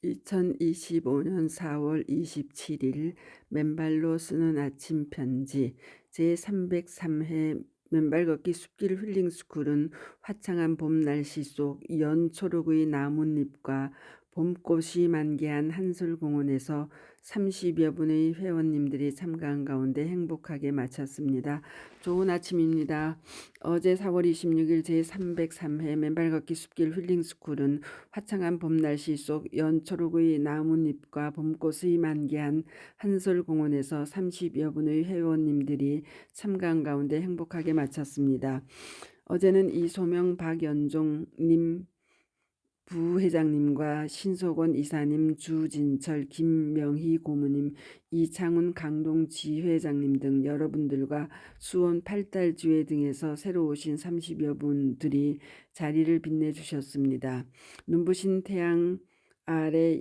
2025년 4월 27일 맨발로 쓰는 아침 편지 제303회 맨발 걷기 숲길 힐링 스쿨은 화창한 봄 날씨 속 연초록의 나뭇잎과 봄꽃이 만개한 한솔공원에서 30여 분의 회원님들이 참가한 가운데 행복하게 마쳤습니다. 좋은 아침입니다. 어제 4월 26일 제303회 맨발 걷기 숲길 힐링 스쿨은 화창한 봄 날씨 속 연초록의 나뭇잎과 봄꽃의 만개한 한솔공원에서 30여 분의 회원님들이 참가한 가운데 행복하게 마쳤습니다. 어제는 이소명 박연종님 부회장님과 신석원 이사님, 주진철, 김명희 고모님, 이창훈 강동 지회장님 등 여러분들과 수원 팔달지회 등에서 새로 오신 30여 분들이 자리를 빛내주셨습니다. 눈부신 태양 아래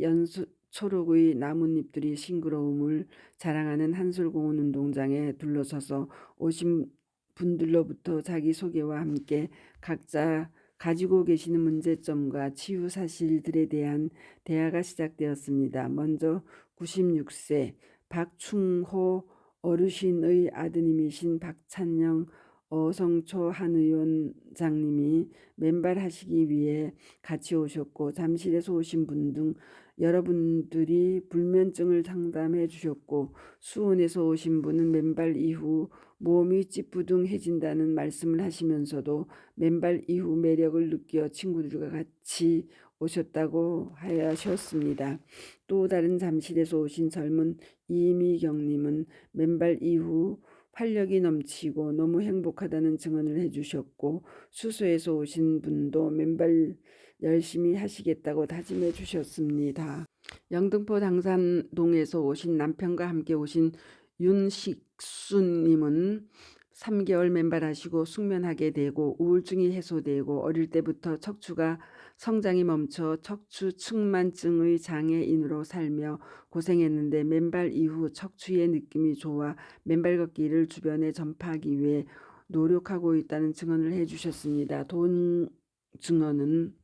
초록의 나뭇잎들이 싱그러움을 자랑하는 한솔공원 운동장에 둘러서서 오신 분들로부터 자기소개와 함께 각자 가지고 계시는 문제점과 치유 사실들에 대한 대화가 시작되었습니다. 먼저 96세 박충호 어르신의 아드님이신 박찬영 어성초 한 의원장님이 맨발하시기 위해 같이 오셨고, 잠실에서 오신 분 등 여러분들이 불면증을 상담해 주셨고, 수원에서 오신 분은 맨발 이후 몸이 찌뿌둥해진다는 말씀을 하시면서도 맨발 이후 매력을 느껴 친구들과 같이 오셨다고 하셨습니다. 또 다른 잠실에서 오신 젊은 이미경님은 맨발 이후 활력이 넘치고 너무 행복하다는 증언을 해주셨고, 수소에서 오신 분도 맨발 열심히 하시겠다고 다짐해 주셨습니다. 영등포 당산동에서 오신 남편과 함께 오신 윤식수님은 3개월 맨발하시고 숙면하게 되고 우울증이 해소되고 어릴 때부터 척추가 성장이 멈춰 척추 측만증의 장애인으로 살며 고생했는데 맨발 이후 척추의 느낌이 좋아 맨발 걷기를 주변에 전파하기 위해 노력하고 있다는 증언을 해주셨습니다. 돈 증언은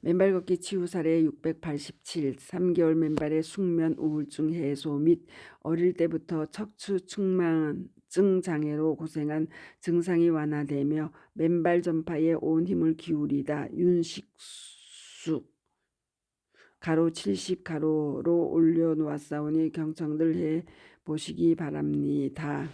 맨발 걷기 치유 사례 687, 3개월 맨발의 숙면 우울증 해소 및 어릴 때부터 척추 측만증 장애로 고생한 증상이 완화되며 맨발 전파에 온 힘을 기울이다. 윤식숙 가로 70 가로로 올려놓았사오니 경청들 해 보시기 바랍니다.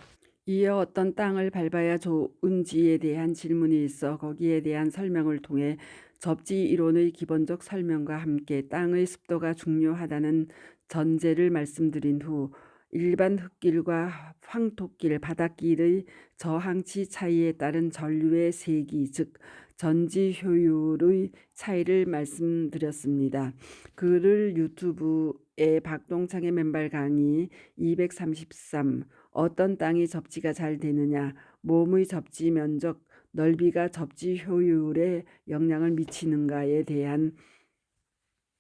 이어 어떤 땅을 밟아야 좋은지에 대한 질문이 있어 거기에 대한 설명을 통해 접지 이론의 기본적 설명과 함께 땅의 습도가 중요하다는 전제를 말씀드린 후 일반 흙길과 황토길, 바닷길의 저항치 차이에 따른 전류의 세기, 즉 전지 효율의 차이를 말씀드렸습니다. 글을 유튜브에 박동창의 맨발 강의 233 어떤 땅이 접지가 잘 되느냐, 몸의 접지 면적 넓이가 접지 효율에 영향을 미치는가에 대한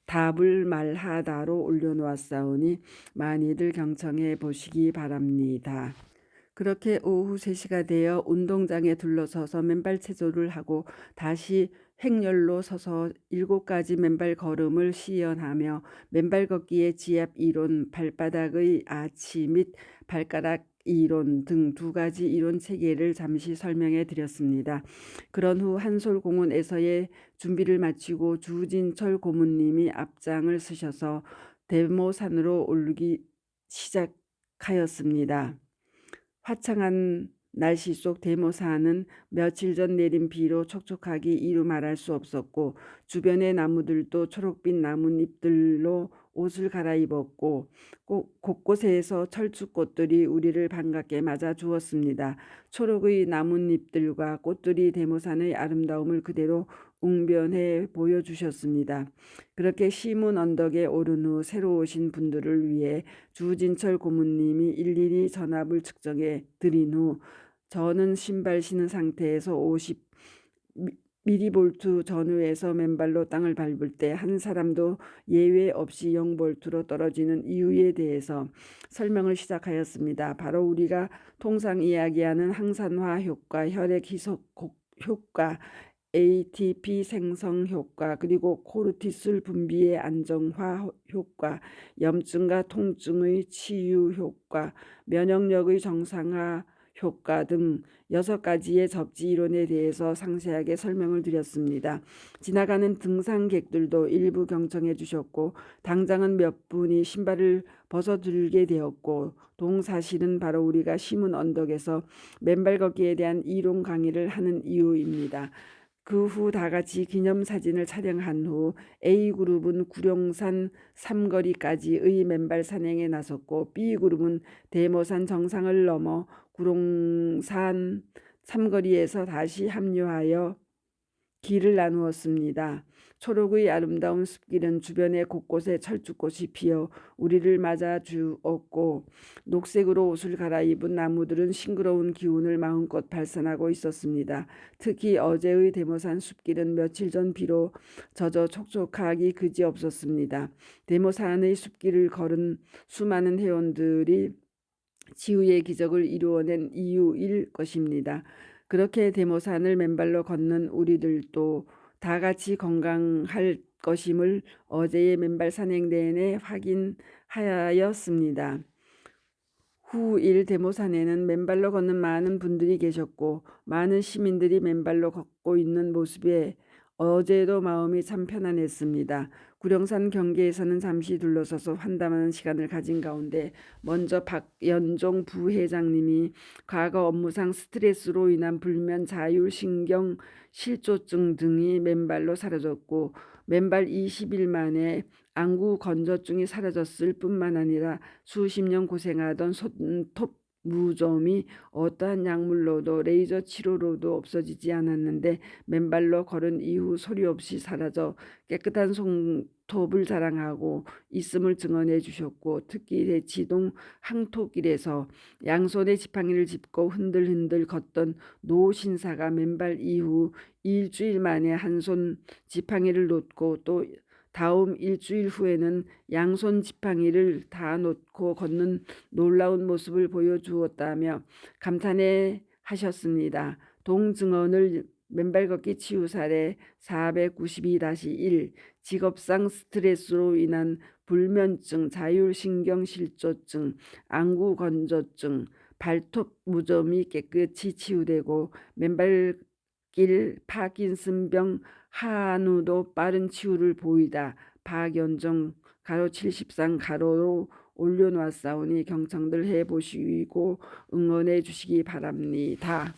답을 말하다로 올려놓았사오니 많이들 경청해 보시기 바랍니다. 그렇게 오후 3시가 되어 운동장에 둘러서서 맨발 체조를 하고 다시 행렬로 서서 7가지 맨발 걸음을 시연하며 맨발 걷기의 지압 이론, 발바닥의 아치 및 발가락 이론 등 2가지 이론 체계를 잠시 설명해 드렸습니다. 그런 후 한솔공원에서의 준비를 마치고 주진철 고문님이 앞장을 서셔서 대모산으로 오르기 시작하였습니다. 화창한 날씨 속 대모산은 며칠 전 내린 비로 촉촉하기 이루 말할 수 없었고, 주변의 나무들도 초록빛 나뭇잎들로 옷을 갈아입었고, 곳곳에서 철쭉꽃들이 우리를 반갑게 맞아 주었습니다. 초록의 나뭇잎들과 꽃들이 대모산의 아름다움을 그대로 웅변해 보여주셨습니다. 그렇게 시문 언덕에 오른 후 새로 오신 분들을 위해 주진철 고문님이 일일이 전압을 측정해 드린 후 저는 신발 신은 상태에서 50 미리볼트 전후에서 맨발로 땅을 밟을 때 한 사람도 예외 없이 0볼트로 떨어지는 이유에 대해서 설명을 시작하였습니다. 바로 우리가 통상 이야기하는 항산화 효과, 혈액 희석 효과, ATP 생성 효과, 그리고 코르티솔 분비의 안정화 효과, 염증과 통증의 치유 효과, 면역력의 정상화 효과 등 6가지의 접지 이론에 대해서 상세하게 설명을 드렸습니다. 지나가는 등산객들도 일부 경청해 주셨고 당장은 몇 분이 신발을 벗어들게 되었고 동사실은 바로 우리가 심은 언덕에서 맨발 걷기에 대한 이론 강의를 하는 이유입니다. 그 후 다같이 기념사진을 촬영한 후 A그룹은 구룡산 삼거리까지의 맨발 산행에 나섰고 B그룹은 대모산 정상을 넘어 구룡산 삼거리에서 다시 합류하여 길을 나누었습니다. 초록의 아름다운 숲길은 주변의 곳곳에 철쭉꽃이 피어 우리를 맞아 주었고 녹색으로 옷을 갈아입은 나무들은 싱그러운 기운을 마음껏 발산하고 있었습니다. 특히 어제의 대모산 숲길은 며칠 전 비로 젖어 촉촉하기 그지없었습니다. 대모산의 숲길을 걸은 수많은 회원들이 치유의 기적을 이루어낸 이유일 것입니다. 그렇게 대모산을 맨발로 걷는 우리들도 다 같이 건강할 것임을 어제의 맨발 산행 내내 확인하였습니다. 후일 대모산에는 맨발로 걷는 많은 분들이 계셨고 많은 시민들이 맨발로 걷고 있는 모습에 어제도 마음이 참 편안했습니다. 구룡산 경계에서는 잠시 둘러서서 환담하는 시간을 가진 가운데 먼저 박연종 부회장님이 과거 업무상 스트레스로 인한 불면 자율신경 실조증 등이 맨발로 사라졌고 맨발 20일 만에 안구 건조증이 사라졌을 뿐만 아니라 수십 년 고생하던 손톱 무좀이 어떠한 약물로도 레이저 치료로도 없어지지 않았는데 맨발로 걸은 이후 소리 없이 사라져 깨끗한 손톱을 자랑하고 있음을 증언해 주셨고 특히 대치동 항토길에서 양손에 지팡이를 짚고 흔들흔들 걷던 노 신사가 맨발 이후 일주일 만에 한 손 지팡이를 놓고 또 다음 일주일 후에는 양손 지팡이를 다 놓고 걷는 놀라운 모습을 보여주었다며 감탄해 하셨습니다. 동증언을 맨발 걷기 치유 사례 492-1 직업상 스트레스로 인한 불면증, 자율신경실조증, 안구 건조증, 발톱 무좀이 깨끗이 치유되고 맨발길 파킨슨병 한우도 빠른 치유를 보이다. 박연정 가로 73 가로로 올려놓았사오니 경청들 해보시고 응원해 주시기 바랍니다.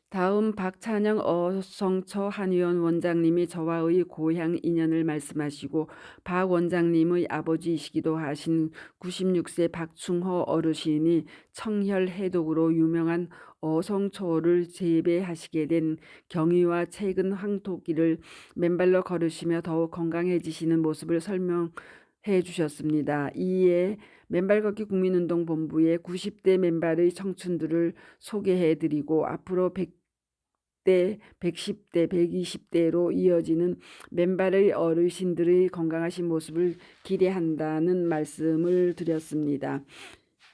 다음 박찬영 어성처 한의원 원장님이 저와의 고향 인연을 말씀하시고 박 원장님의 아버지이시기도 하신 96세 박충호 어르신이 청혈 해독으로 유명한 어성초를 재배하시게 된 경위와 최근 황토길을 맨발로 걸으시며 더욱 건강해지시는 모습을 설명해 주셨습니다. 이에 맨발걷기 국민운동본부의 90대 맨발의 청춘들을 소개해드리고 앞으로 100대, 110대, 120대로 이어지는 맨발의 어르신들의 건강하신 모습을 기대한다는 말씀을 드렸습니다.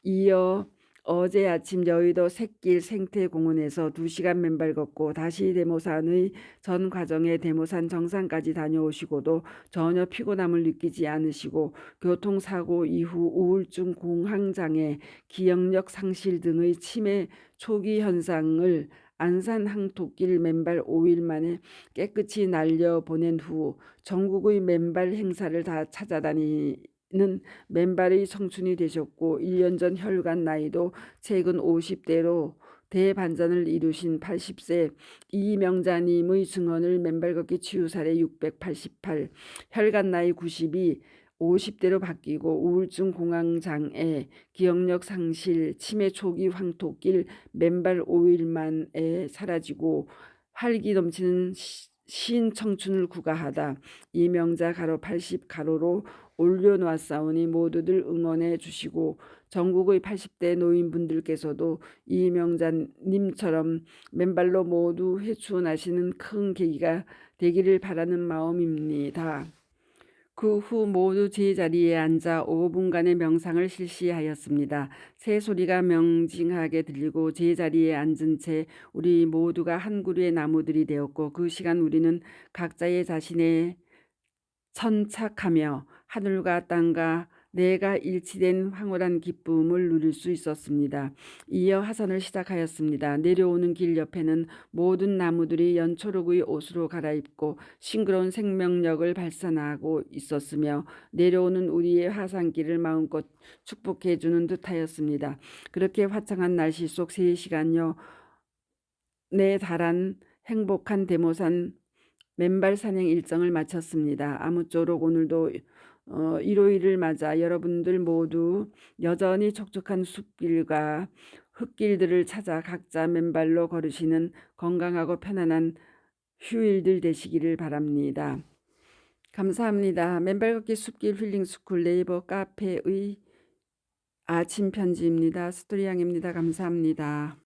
이어 어제 아침 여의도 샛길 생태공원에서 2시간 맨발 걷고 다시 대모산의 전 과정에 대모산 정상까지 다녀오시고도 전혀 피곤함을 느끼지 않으시고 교통사고 이후 우울증, 공황장애, 기억력 상실 등의 치매 초기 현상을 안산 항토길 맨발 5일 만에 깨끗이 날려보낸 후 전국의 맨발 행사를 다 찾아다니는 맨발의 청춘이 되셨고 1년 전 혈관 나이도 최근 50대로 대반전을 이루신 80세 이명자님의 증언을 맨발 걷기 치유 사례 688, 혈관 나이 92, 50대로 바뀌고 우울증, 공황장애, 기억력 상실, 치매 초기 황토길 맨발 5일 만에 사라지고 활기 넘치는 신청춘을 구가하다. 이명자 가로 80 가로로 올려놓았사오니 모두들 응원해 주시고 전국의 80대 노인분들께서도 이명자님처럼 맨발로 모두 회춘하시는 큰 계기가 되기를 바라는 마음입니다. 그 후 모두 제자리에 앉아 5분간의 명상을 실시하였습니다. 새소리가 명징하게 들리고 제자리에 앉은 채 우리 모두가 한 그루의 나무들이 되었고, 그 시간 우리는 각자의 자신의 천착하며 하늘과 땅과 내가 일치된 황홀한 기쁨을 누릴 수 있었습니다. 이어 하선을 시작하였습니다. 내려오는 길 옆에는 모든 나무들이 연초록의 옷으로 갈아입고 싱그러운 생명력을 발산하고 있었으며, 내려오는 우리의 하산길을 마음껏 축복해 주는 듯하였습니다. 그렇게 화창한 날씨 속 3시간여 내 달한 행복한 데모산 맨발 산행 일정을 마쳤습니다. 아무쪼록 오늘도 일요일을 맞아 여러분들 모두 여전히 촉촉한 숲길과 흙길들을 찾아 각자 맨발로 걸으시는 건강하고 편안한 휴일들 되시기를 바랍니다. 감사합니다. 맨발 걷기 숲길 힐링 스쿨 네이버 카페의 아침 편지입니다. 스토리양입니다. 감사합니다.